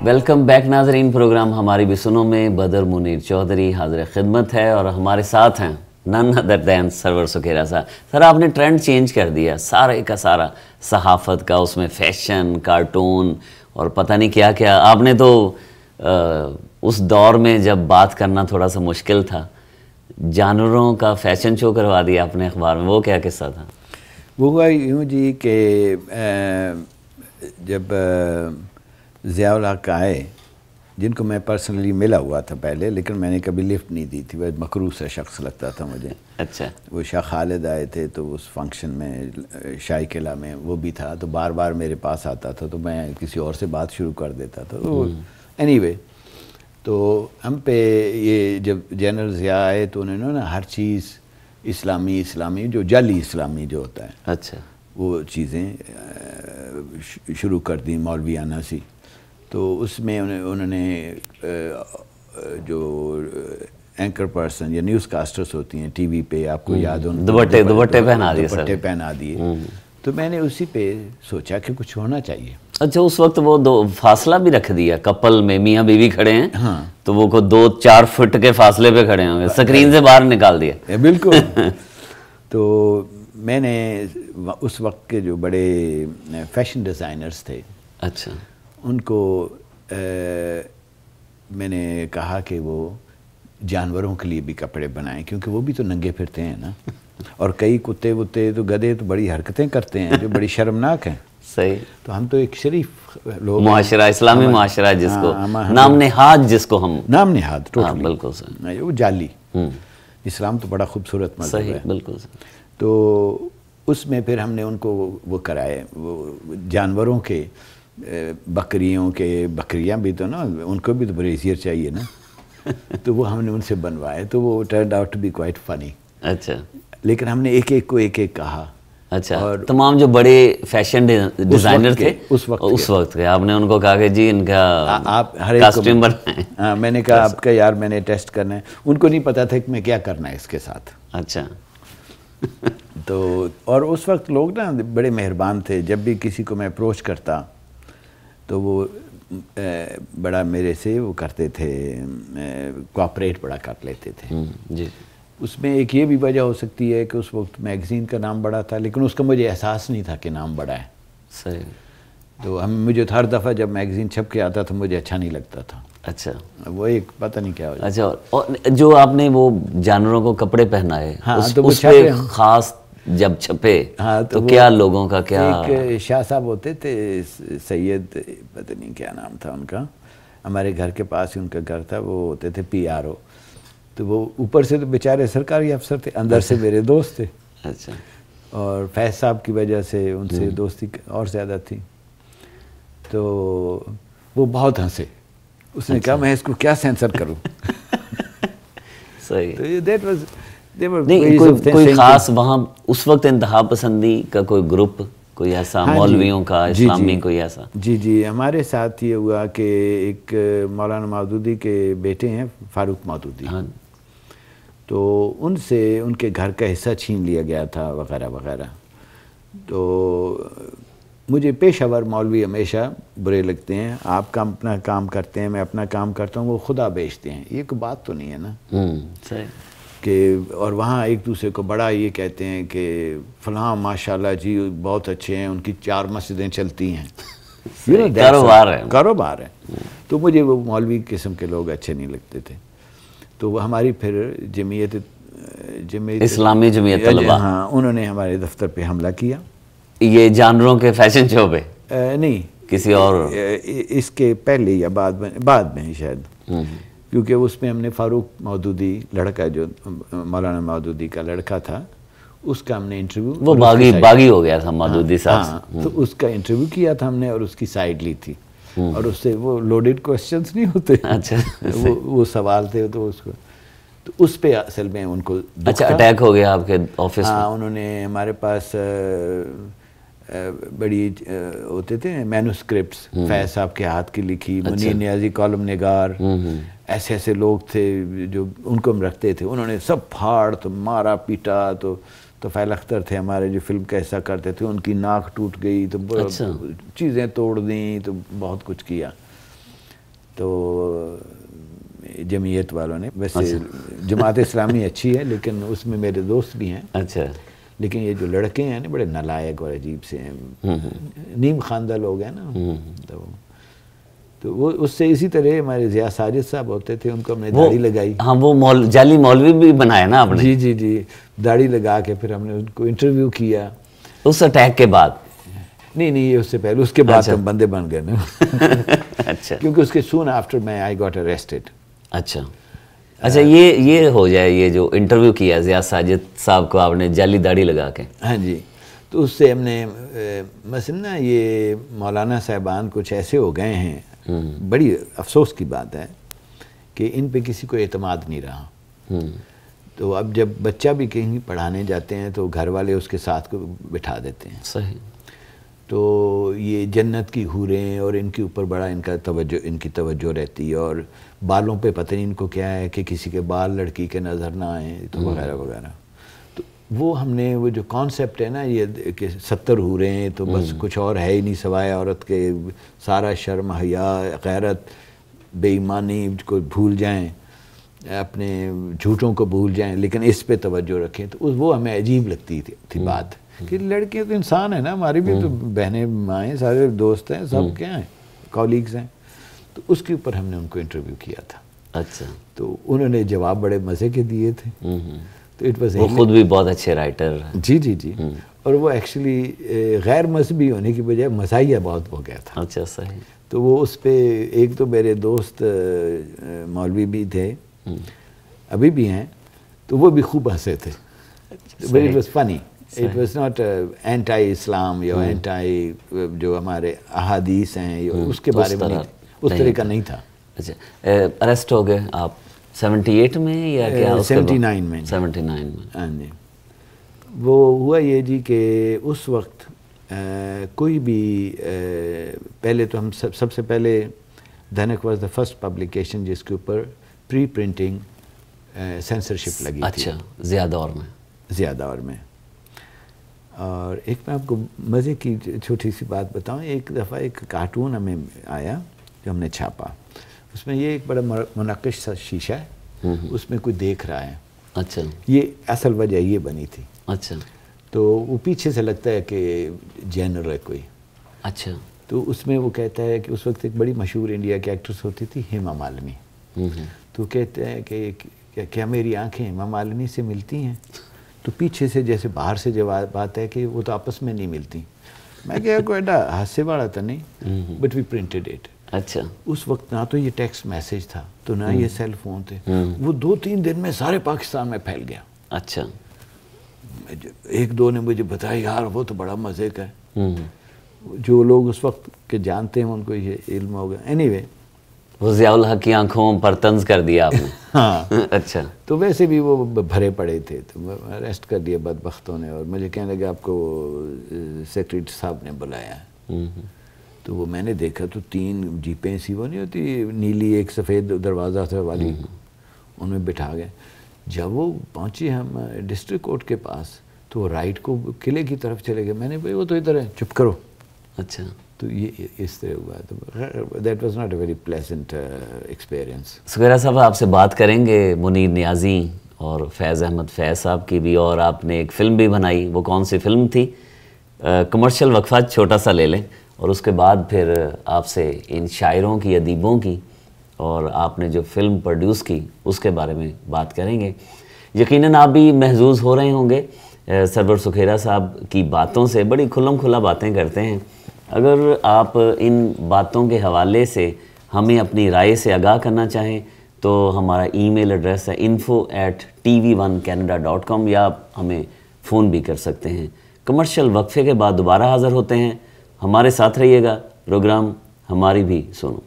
Welcome back ناظرین، programme ہماری بھی سنو میں بدر منیر چودھری حاضر خدمت ہے اور ہمارے ساتھ ہیں نن ادر دین سرور سکھیرا صاحب. سر آپ نے ٹرینڈ چینج کر دیا سارے کا سارا، صحافت کا، اس میں فیشن، کارٹون اور پتہ نہیں کیا کیا. آپ نے تو اس دور میں جب بات کرنا تھوڑا سا مشکل تھا، جانوروں کا فیشن شو کروا دیا اپنے اخبار میں. وہ کیا قصہ تھا؟ وہ ہوا یوں جی کہ جب ضیاء الحق آئے، جن کو میں پرسنلی ملا ہوا تھا پہلے، لیکن میں نے کبھی لفٹ نہیں دی تھی، وہ مکروہ سا شخص لگتا تھا مجھے. اچھا. وہ شاہ خالد آئے تھے تو اس فنکشن میں شاہی قلعہ میں وہ بھی تھا، تو بار بار میرے پاس آتا تھا تو میں کسی اور سے بات شروع کر دیتا تھا. تو اینی وے، تو ہم پہ یہ جب جنرل ضیاء آئے تو انہوں نے ہر چیز اسلامی جو جعلی اسلامی جو ہوتا ہے، اچھا، وہ چیزیں شروع کر دیں مولویانہ سی. تو اس میں انہوں نے جو اینکر پرسن یا نیوز کاسٹرز ہوتی ہیں ٹی وی پہ، آپ کو یاد ہو، دوپٹے پہنا دیے. دوپٹے پہنا دیے. تو میں نے اسی پہ سوچا کہ کچھ ہونا چاہیے. اچھا، اس وقت وہ فاصلہ بھی رکھ دیا کپل میں، میاں بیوی کھڑے ہیں. ہاں، تو وہ کو 2-4 فٹ کے فاصلے پہ کھڑے ہوں گے، سکرین سے باہر نکال دیا. بالکل. تو میں نے اس وقت کے جو بڑے فیشن ڈیزائنرز تھے، اچھا، ان کو میں نے کہا کہ وہ جانوروں کے لیے بھی کپڑے بنائیں، کیونکہ وہ بھی تو ننگے پھرتے ہیں نا. اور کئی کتے وتے تو گدھے تو بڑی حرکتیں کرتے ہیں جو بڑی شرمناک ہیں. صحیح. تو ہم تو ایک شریف لوگ، معاشرہ، اسلامی معاشرہ جس کو نام نہاد، جس کو ہم نام نہاد، ٹوٹلی بالکل صحیح. وہ جعلی. اسلام تو بڑا خوبصورت مذہب ہے. بالکل. تو اس میں پھر ہم نے ان کو وہ کرائے، وہ جانوروں کے، بکریوں کے، بکریاں بھی تو نا، ان کو بھی تو بریزیئر چاہیے نا. تو وہ ہم نے ان سے بنوائے، تو وہ turned out to be quite funny. اچھا. لیکن ہم نے ایک ایک کو ایک ایک کہا. اچھا. اور تمام جو بڑے فیشن ڈیزائنر تھے اس وقت کے، آپ نے ان کو کہا کہ جی ان کا آپ ہر ایک کاسٹیوم بنائیں. ہاں، میں نے کہا آپ کا یار میں نے ٹیسٹ کرنا ہے. ان کو نہیں پتا تھا کہ میں کیا کرنا ہے اس کے ساتھ. اچھا. تو اور اس وقت لوگ نا بڑے مہربان تھے. جب بھی کسی کو میں اپروچ کرتا تو وہ بڑا میرے سے وہ کرتے تھے، کوآپریٹ بڑا کر لیتے تھے. جی. اس میں ایک یہ بھی وجہ ہو سکتی ہے کہ اس وقت میگزین کا نام بڑا تھا، لیکن اس کا مجھے احساس نہیں تھا کہ نام بڑا ہے. صحیح. تو مجھے ہر دفعہ جب میگزین چھپ کے آتا تھا مجھے اچھا نہیں لگتا تھا. اچھا. وہ ایک پتہ نہیں کیا ہو جاتا. اچھا. اور جو آپ نے وہ جانوروں کو کپڑے پہنائے، اس پہ خاص جب چھپے تو کیا لوگوں کا کیا؟ ایک شاہ صاحب ہوتے تھے، سید، پتہ نہیں کیا نام تھا ان کا، ہمارے گھر کے پاس ہی ان کا گھر تھا. وہ ہوتے تھے PRO. تو وہ اوپر سے تو بیچارے سرکاری افسر تھے، اندر سے میرے دوست تھے. اچھا. اور فیض صاحب کی وجہ سے ان سے دوستی اور زیادہ تھی. تو وہ بہت ہنسے. اس نے کہا میں اس کو کیا سینسر کروں. صحیح. نہیں، کوئی خاص وہاں اس وقت انتہا پسندی کا کوئی گروپ، کوئی ایسا مولویوں کا، اسلامی کوئی ایسا؟ جی ہمارے ساتھ یہ ہوا کہ ایک مولانا مودودی کے بیٹے ہیں، فاروق مودودی. تو ان سے ان کے گھر کا حصہ چھین لیا گیا تھا وغیرہ وغیرہ. تو مجھے پیشہ ور مولوی ہمیشہ برے لگتے ہیں. آپ کا اپنا کام کرتے ہیں، میں اپنا کام کرتا ہوں، وہ خدا بیچتے ہیں. یہ کوئی بات تو نہیں ہے نا. صحیح. کہ اور وہاں ایک دوسرے کو بڑا یہ کہتے ہیں کہ فلاں ماشاءاللہ جی بہت اچھے ہیں، ان کی 4 مسجدیں چلتی ہیں. کاروبار ہے. تو مجھے وہ مولوی قسم کے لوگ اچھے نہیں لگتے تھے. تو وہ ہماری پھر جمعیت اسلامی جمعیت طلبہ، ہاں، انہوں نے ہمارے دفتر پہ حملہ کیا. یہ جانوروں کے فیشن شو پہ؟ نہیں، کسی اور، اس کے پہلے یا بعد میں شاید. کیونکہ اس میں ہم نے فاروق مودودی، لڑکا جو مولانا مودودی کا لڑکا تھا، اس کا ہم نے انٹرویو، وہ باغی ہو گیا تھا مودودی صاحب. تو اس کا انٹرویو کیا تھا ہم نے اور اس کی سائیڈ لی تھی. اور اس سے وہ لوڈڈ کوسچنز نہیں ہوتے، اچھا، وہ سوال تھے. تو اس کو، تو اس پہ اصل میں ان کو اچھا اٹیک ہو گیا آپ کے آفس میں. ہاں، انہوں نے ہمارے پاس بڑی ہوتے تھے مینوسکرپٹس، فیض صاحب کے ہاتھ کی لکھی، منیر نیازی کالم نگار، ایسے ایسے لوگ تھے جو ان کو ہم رکھتے تھے. انہوں نے سب پھاڑ، تو مارا پیٹا. تو فیل اختر تھے ہمارے جو فلم کا حصہ کرتے تھے، ان کی ناک ٹوٹ گئی، تو چیزیں توڑ دیں، تو بہت کچھ کیا. تو جمعیت والوں نے، ویسے جماعت اسلامی اچھی ہے لیکن اس میں میرے دوست بھی ہیں. اچھا. لیکن یہ جو لڑکے ہیں نا بڑے نالائق اور عجیب سے ہیں، نیم خواندہ لوگ ہیں نا. تو وہ اس سے اسی طرح ہمارے ضیاء ساجد صاحب ہوتے تھے، ان کو ہم نے داڑھی لگائی. ہاں وہ جعلی مولوی بھی بنایا نا آپ نے. جی جی جی، داڑھی لگا کے پھر ہم نے ان کو انٹرویو کیا. اس اٹیک کے بعد؟ نہیں اس سے پہلے، اس کے بعد ہم بندے بن گئے نا. اچھا. کیونکہ اس کے سون آفٹر میں آئی گاٹ اریسٹڈ. اچھا اچھا، یہ ہو جائے، یہ جو انٹرویو کیا ضیاء ساجد صاحب کو آپ نے جعلی داڑھی لگا کے. ہاں جی. تو اس سے ہم نے مثلا نا یہ مولانا صاحبان کچھ ایسے ہو گئے ہیں، بڑی افسوس کی بات ہے کہ ان پہ کسی کو اعتماد نہیں رہا. تو اب جب بچہ بھی کہیں پڑھانے جاتے ہیں تو گھر والے اس کے ساتھ کو بٹھا دیتے ہیں. صحیح. تو یہ جنت کی حوریں اور ان کے اوپر بڑا ان کی توجہ رہتی ہے، اور بالوں پہ پتہ نہیں ان کو کیا ہے کہ کسی کے بال لڑکی کے نظر نہ آئیں تو وغیرہ وغیرہ. تو وہ ہم نے وہ جو کانسیپٹ ہے نا یہ کہ 70 حوریں تو بس کچھ اور ہے ہی نہیں سوائے عورت کے، سارا شرم حیا غیرت بے ایمانی کو بھول جائیں، اپنے جھوٹوں کو بھول جائیں، لیکن اس پہ توجہ رکھیں. تو وہ ہمیں عجیب لگتی تھی بات کہ لڑکے تو انسان ہیں نا، ہماری بھی تو بہنیں مائیں سارے دوست ہیں، سب کیا ہیں، کولیگز ہیں. تو اس کے اوپر ہم نے ان کو انٹرویو کیا تھا. اچھا. تو انہوں نے جواب بڑے مزے کے دیے تھے. تو وہ خود بھی بہت اچھے رائٹر. جی جی جی. اور وہ ایکچولی غیر مذہبی ہونے کی بجائے مزاحیہ بہت ہو گیا تھا. اچھا صحیح. تو وہ اس پہ ایک تو میرے دوست مولوی بھی تھے، ابھی بھی ہیں، تو وہ بھی خوب ہنسے تھے. But it was funny. It was not anti اسلام یا اینٹائی جو ہمارے احادیث ہیں اس کے بارے میں اس طرح کا نہیں تھا. اچھا. اریسٹ ہو گئے آپ 78 میں یا کیا؟ 79 میں. 79 میں. ہاں جی. وہ ہوا یہ جی کہ اس وقت کوئی بھی پہلے تو ہم سب سے پہلے دھنک واز دا فرسٹ پبلیکیشن جس کے اوپر پری پرنٹنگ سینسرشپ لگی تھی. اچھا. ضیاء دور میں. اور ایک میں آپ کو مزے کی چھوٹی سی بات بتاؤں. ایک دفعہ ایک کارٹون ہمیں آیا جو ہم نے چھاپا. اس میں یہ ایک بڑا منقش سا شیشہ ہے، اس میں کوئی دیکھ رہا ہے. اچھا. یہ اصل وجہ یہ بنی تھی. اچھا. تو وہ پیچھے سے لگتا ہے کہ جنرل ہے کوئی. اچھا. تو اس میں وہ کہتا ہے کہ اس وقت ایک بڑی مشہور انڈیا کی ایکٹریس ہوتی تھی ہیما مالنی. تو کہتے ہیں کہ کیا میری آنکھیں ہیما مالنی سے ملتی ہیں؟ تو پیچھے سے جیسے باہر سے جواب آتا ہے کہ وہ تو آپس میں نہیں ملتی. میں کہا کوئی ایڈا ہاسے والا تھا نہیں، بٹ وی پرنٹڈ اٹ. اچھا. اس وقت نہ تو یہ ٹیکسٹ میسیج تھا تو نہ یہ سیل فون تھے. وہ 2-3 دن میں سارے پاکستان میں پھیل گیا. اچھا. ایک دو نے مجھے بتایا یار وہ تو بڑا مزے کا ہے. جو لوگ اس وقت کے جانتے ہیں ان کو یہ علم ہوگا. اینی وے وہ ضیاء الحق کی آنکھوں پر طنز کر دیا آپ نے. ہاں. اچھا. تو ویسے بھی وہ بھرے پڑے تھے تو اریسٹ کر دیا بدبختوں نے، اور مجھے کہنے لگا آپ کو سیکریٹری صاحب نے بلایا ہے. تو وہ میں نے دیکھا تو 3 جیپیں سی وہ نہیں ہوتی نیلی، ایک سفید دروازہ تھا والی، ان میں بٹھا گئے. جب وہ پہنچے ہم ڈسٹرکٹ کورٹ کے پاس تو وہ رائٹ کو قلعے کی طرف چلے گئے. میں نے بھائی وہ تو ادھر ہے، چپ کرو. اچھا. تو یہ اس طرح ہوا. تو that was not a very pleasant experience. Sukhera صاحب آپ سے بات کریں گے منیر نیازی اور فیض احمد فیض صاحب کی بھی، اور آپ نے ایک فلم بھی بنائی. وہ کون سی فلم تھی؟ کمرشل وقفہ چھوٹا سا لے لیں اور اس کے بعد پھر آپ سے ان شاعروں کی، ادیبوں کی، اور آپ نے جو فلم پروڈیوس کی اس کے بارے میں بات کریں گے. یقیناً آپ بھی محظوظ ہو رہے ہوں گے سرور سکھیرا صاحب کی باتوں سے. بڑی کھلم کھلا باتیں کرتے ہیں. اگر آپ ان باتوں کے حوالے سے ہمیں اپنی رائے سے آگاہ کرنا چاہیں تو ہمارا ای میل ایڈریس ہے info@tv1canada.com، یا آپ ہمیں فون بھی کر سکتے ہیں. کمرشل وقفے کے بعد دوبارہ حاضر ہوتے ہیں. ہمارے ساتھ رہیے گا. پروگرام ہماری بھی سنو.